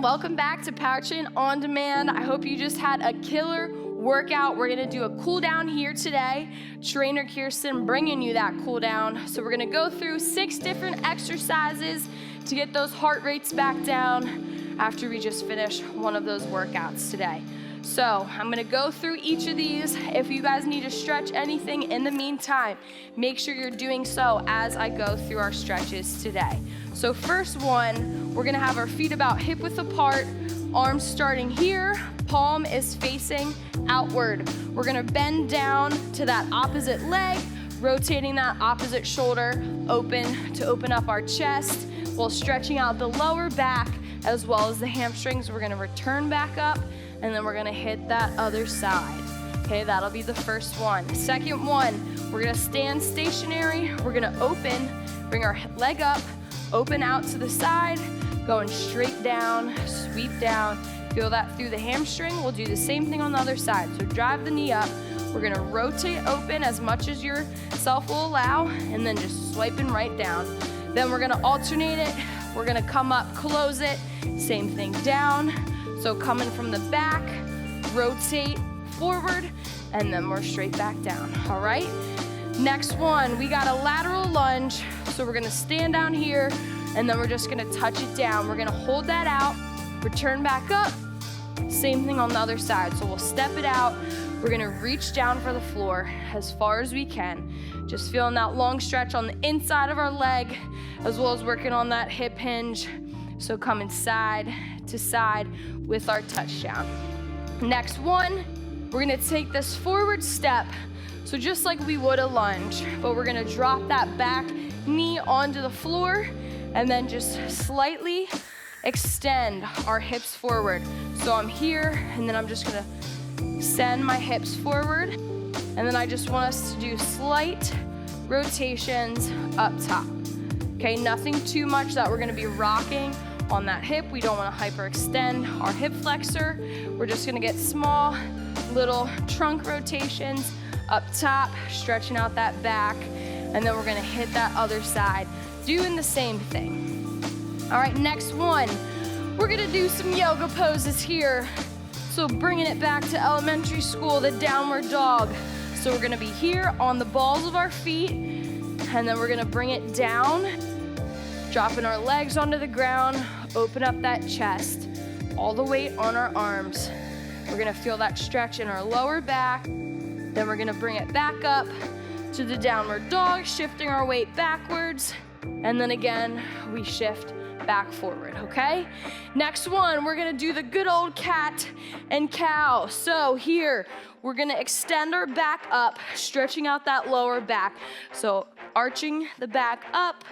Welcome back to Power Train On Demand. I hope you just had a killer workout. We're gonna do a cool down here today. Trainer Kirsten bringing you that cool down. So we're gonna go through 6 different exercises to get those heart rates back down after we just finish one of those workouts today. So I'm gonna go through each of these. If you guys need to stretch anything in the meantime, make sure you're doing so as I go through our stretches today. So first one, we're gonna have our feet about hip width apart, arms starting here, palm is facing outward. We're gonna bend down to that opposite leg, rotating that opposite shoulder open to open up our chest while stretching out the lower back as well as the hamstrings. We're gonna return back up and then we're gonna hit that other side. Okay, that'll be the first one. Second one, we're gonna stand stationary. We're gonna open, bring our leg up, open out to the side, going straight down, sweep down. Feel that through the hamstring. We'll do the same thing on the other side. So drive the knee up. We're gonna rotate open as much as yourself will allow, and then just swiping right down. Then we're gonna alternate it. We're gonna come up, close it, same thing down. So coming from the back, rotate forward, and then we're straight back down, all right? Next one, we got a lateral lunge. So we're gonna stand down here, and then we're just gonna touch it down. We're gonna hold that out, return back up, same thing on the other side. So we'll step it out. We're gonna reach down for the floor as far as we can. Just feeling that long stretch on the inside of our leg, as well as working on that hip hinge. So coming side to side with our touchdown. Next one, we're gonna take this forward step. So just like we would a lunge, but we're gonna drop that back knee onto the floor and then just slightly extend our hips forward. So I'm here and then I'm just gonna send my hips forward, and then I just want us to do slight rotations up top. Okay, nothing too much that we're gonna be rocking on that hip. We don't wanna hyperextend our hip flexor. We're just gonna get small little trunk rotations up top, stretching out that back, and then we're gonna hit that other side, doing the same thing. All right, next one, we're gonna do some yoga poses here. So bringing it back to elementary school, the downward dog. So we're gonna be here on the balls of our feet, and then we're gonna bring it down, dropping our legs onto the ground, open up that chest, all the weight on our arms. We're gonna feel that stretch in our lower back. Then we're gonna bring it back up to the downward dog, shifting our weight backwards. And then again, we shift back forward, okay? Next one, we're gonna do the good old cat and cow. So here, we're gonna extend our back up, stretching out that lower back. So arching the back up,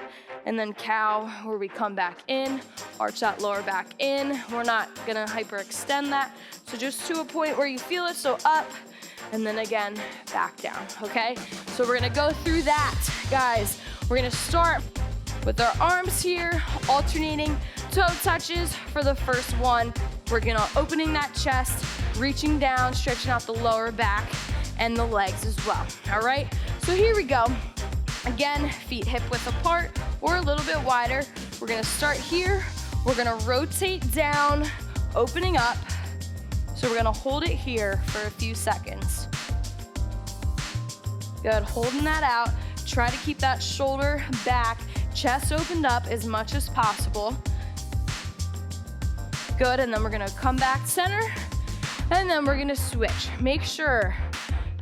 and then cow, where we come back in, arch that lower back in. We're not gonna hyperextend that. So just to a point where you feel it, so up, and then again, back down, okay? So we're gonna go through that, guys. We're gonna start with our arms here, alternating toe touches for the first one. We're gonna opening that chest, reaching down, stretching out the lower back and the legs as well, all right? So here we go. Again, feet hip width apart or a little bit wider. We're gonna start here. We're gonna rotate down, opening up. So we're gonna hold it here for a few seconds. Good, holding that out. Try to keep that shoulder back, chest opened up as much as possible. Good, and then we're gonna come back center, and then we're gonna switch. Make sure,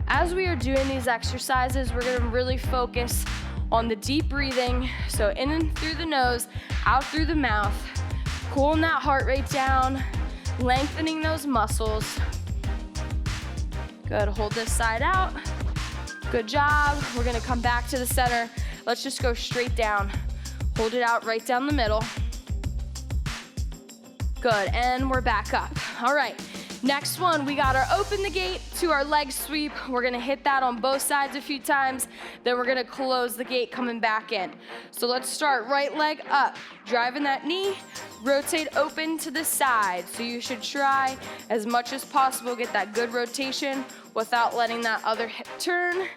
as we are doing these exercises, we're gonna really focus on the deep breathing. So in and through the nose, out through the mouth, cooling that heart rate down, lengthening those muscles. Good, hold this side out. Good job. We're gonna come back to the center. Let's just go straight down. Hold it out right down the middle. Good, and we're back up. All right, next one, we got our open the gate to our leg sweep. We're gonna hit that on both sides a few times. Then we're gonna close the gate coming back in. So let's start right leg up, driving that knee, rotate open to the side. So you should try as much as possible, get that good rotation without letting that other hip turn,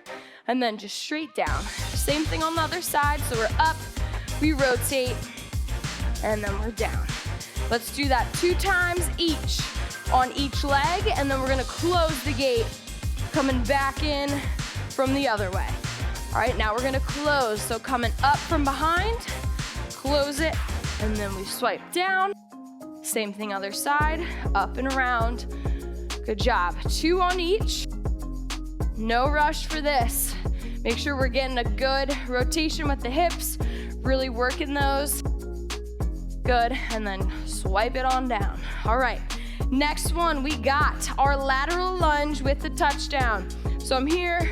and then just straight down. Same thing on the other side. So we're up, we rotate, and then we're down. Let's do that 2 times each on each leg, and then we're gonna close the gate, coming back in from the other way. All right, now we're gonna close. So coming up from behind, close it, and then we swipe down. Same thing other side, up and around. Good job. 2 on each. No rush for this. Make sure we're getting a good rotation with the hips, really working those. Good, and then swipe it on down. All right, next one, we got our lateral lunge with the touchdown. So I'm here,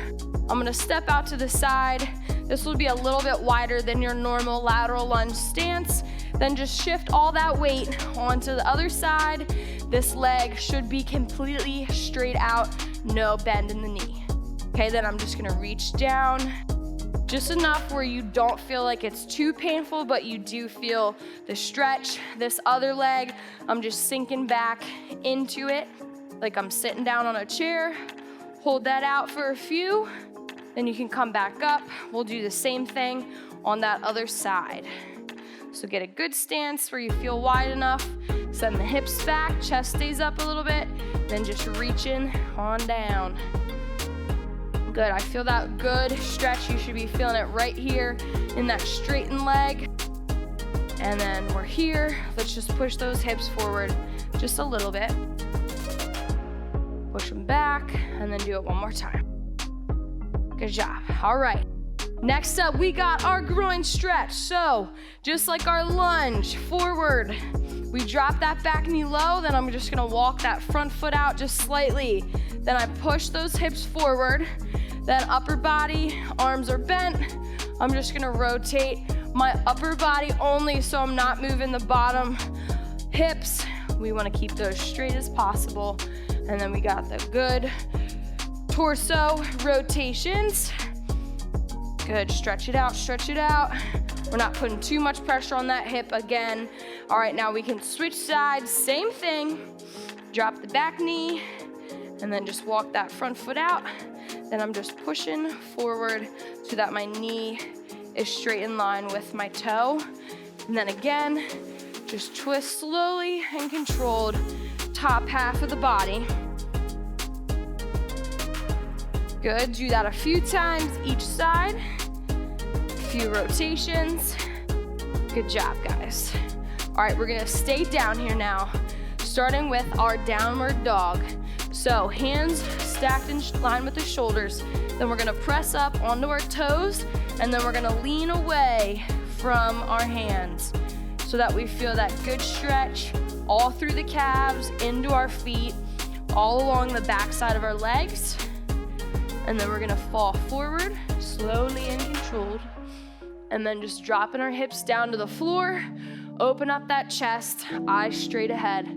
I'm gonna step out to the side. This will be a little bit wider than your normal lateral lunge stance. Then just shift all that weight onto the other side. This leg should be completely straight out, no bend in the knee. Okay, then I'm just gonna reach down, just enough where you don't feel like it's too painful, but you do feel the stretch. This other leg, I'm just sinking back into it, like I'm sitting down on a chair. Hold that out for a few, then you can come back up. We'll do the same thing on that other side. So get a good stance where you feel wide enough. Send the hips back, chest stays up a little bit, then just reaching on down. Good, I feel that good stretch. You should be feeling it right here in that straightened leg. And then we're here. Let's just push those hips forward just a little bit. Push them back, and then do it one more time. Good job. All right. Next up, we got our groin stretch. So just like our lunge, forward. We drop that back knee low, then I'm just gonna walk that front foot out just slightly. Then I push those hips forward. Then upper body, arms are bent. I'm just gonna rotate my upper body only so I'm not moving the bottom hips. We wanna keep those straight as possible. And then we got the good torso rotations. Good, stretch it out, stretch it out. We're not putting too much pressure on that hip again. All right, now we can switch sides, same thing. Drop the back knee, and then just walk that front foot out. Then I'm just pushing forward so that my knee is straight in line with my toe. And then again, just twist slowly and controlled, top half of the body. Good, do that a few times each side. A few rotations. Good job, guys. All right, we're gonna stay down here now, starting with our downward dog. So hands stacked in line with the shoulders. Then we're gonna press up onto our toes, and then we're gonna lean away from our hands so that we feel that good stretch all through the calves, into our feet, all along the back side of our legs. And then we're gonna fall forward, slowly and controlled. And then just dropping our hips down to the floor, open up that chest, eyes straight ahead.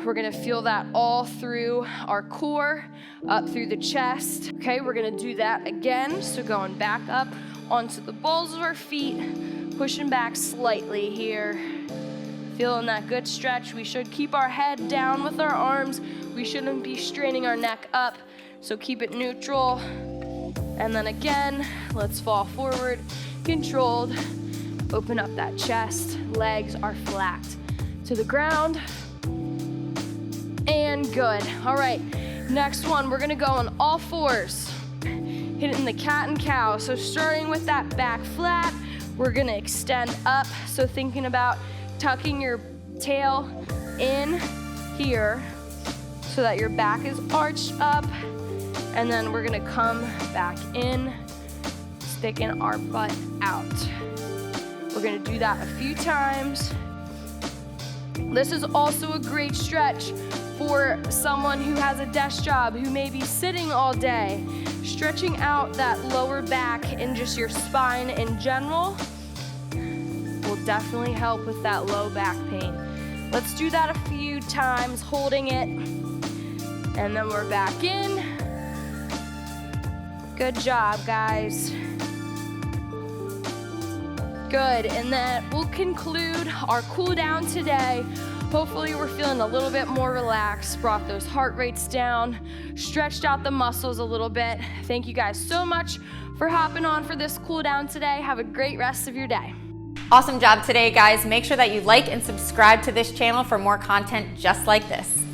We're gonna feel that all through our core, up through the chest. Okay, we're gonna do that again. So going back up onto the balls of our feet, pushing back slightly here. Feeling that good stretch. We should keep our head down with our arms. We shouldn't be straining our neck up. So keep it neutral. And then again, let's fall forward, controlled. Open up that chest. Legs are flat to the ground. And good. All right, next one, we're gonna go on all fours, hitting the cat and cow. So starting with that back flat, we're gonna extend up. So thinking about tucking your tail in here so that your back is arched up. And then we're gonna come back in, sticking our butt out. We're gonna do that a few times. This is also a great stretch for someone who has a desk job, who may be sitting all day. Stretching out that lower back and just your spine in general will definitely help with that low back pain. Let's do that a few times, holding it. And then we're back in. Good job, guys. Good, and that will conclude our cool down today Hopefully we're feeling a little bit more relaxed, brought those heart rates down, stretched out the muscles a little bit. Thank you guys so much for hopping on for this cool down today. Have a great rest of your day. Awesome job today, guys. Make sure that you like and subscribe to this channel for more content just like this.